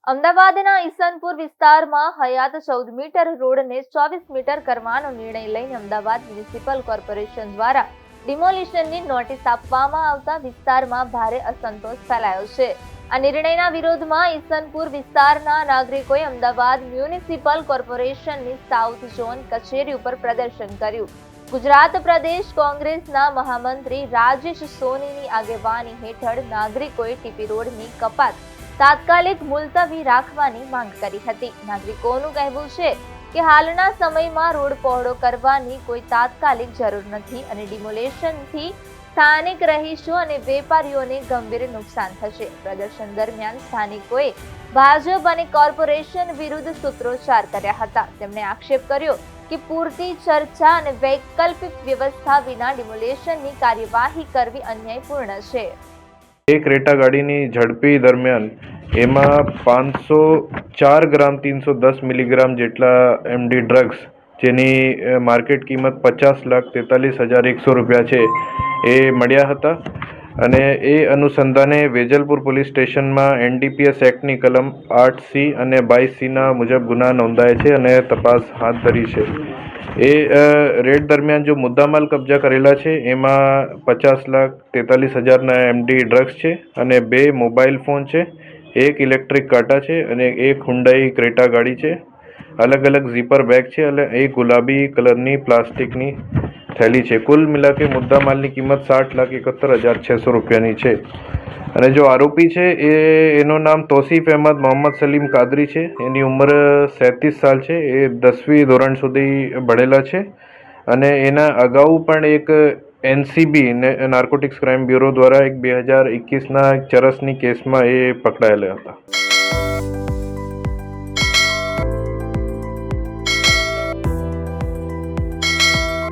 અમદાવાદના ઈસનપુર વિસ્તારમાં હયાત 14 metre રોડને 24 metre કરવાનો નિર્ણય લઈને અમદાવાદ મ્યુનિસિપલ કોર્પોરેશન દ્વારા ડિમોલિશનની નોટિસ આપવામાં આવતા વિસ્તારમાં ભારે અસંતોષ ફેલાયો છે. આ નિર્ણયના વિરોધમાં ઈસનપુર વિસ્તારના નાગરિકોએ અમદાવાદ મ્યુનિસિપલ કોર્પોરેશનની સાઉથ ઝોન કચેરી ઉપર પ્રદર્શન કર્યું. ગુજરાત પ્રદેશ કોંગ્રેસના મહામંત્રી રાજેશ સોનીની આગેવાની હેઠળ નાગરિકોએ ટીપી રોડની કપાત તાત્કાલિક મુલતવી રાખવાની માંગ કરી હતી. નાગરિકોનું કહેવું છે કે હાલના સમયમાં રોડ પહોળો કરવાની કોઈ તાત્કાલિક જરૂર નથી અને ડિમોલેશનથી સ્થાનિક રહીશો અને વેપારીઓને ગંભીર નુકસાન થશે. પ્રદર્શન દરમિયાન સ્થાનિકોએ ભાજપ અને કોર્પોરેશન વિરુદ્ધ સૂત્રોચ્ચાર કર્યા હતા. તેમણે આક્ષેપ કર્યો કે પૂરતી ચર્ચા અને વૈકલ્પિક વ્યવસ્થા વિના ડિમોલેશનની કાર્યવાહી કરવી અન્યાયપૂર્ણ છે. એક ક્રેટા ગાડીની ઝડપી દરમિયાન એમાં 504 ગ્રામ 310 મિલીગ્રામ જેટલા એમડી ડ્રગ્સ, જેની માર્કેટ કિંમત 50,43,100 રૂપિયા છે, એ મળ્યા હતા. અને એ અનુસંધાને વેજલપુર પોલીસ સ્ટેશનમાં એનડીપીએસ એક્ટની કલમ 8C અને 22C મુજબ ગુના નોંધાય છે અને તપાસ હાથ ધરી છે. એ રેડ દરમિયાન જો મુદ્દામાલ કબજા કરેલા છે એમાં 50,43,000 એમડી ડ્રગ્સ છે અને 2 મોબાઈલ ફોન છે, 1 ઇલેક્ટ્રિક કાંટા છે અને 1 હુન્ડાઈ ક્રેટા ગાડી છે. અલગ અલગ ઝીપર બેગ છે અને 1 ગુલાબી કલરની પ્લાસ્ટિકની થેલી છે. કુલ મિલાકે મુદ્દામાલની કિંમત 60,71,600 રૂપિયાની છે. અને જો આરોપી છે એનું નામ તોસીફ અહેમદ મોહમ્મદ સલીમ કાદરી છે. એની ઉંમર 37 સાલ છે. એ 10મી ધોરણ સુધી ભણેલા છે અને એના અગાઉ પણ એક એનસીબી નાર્કોટિક્સ ક્રાઇમ બ્યુરો દ્વારા એક 2021ના ચરસની કેસમાં એ પકડાયેલા હતા.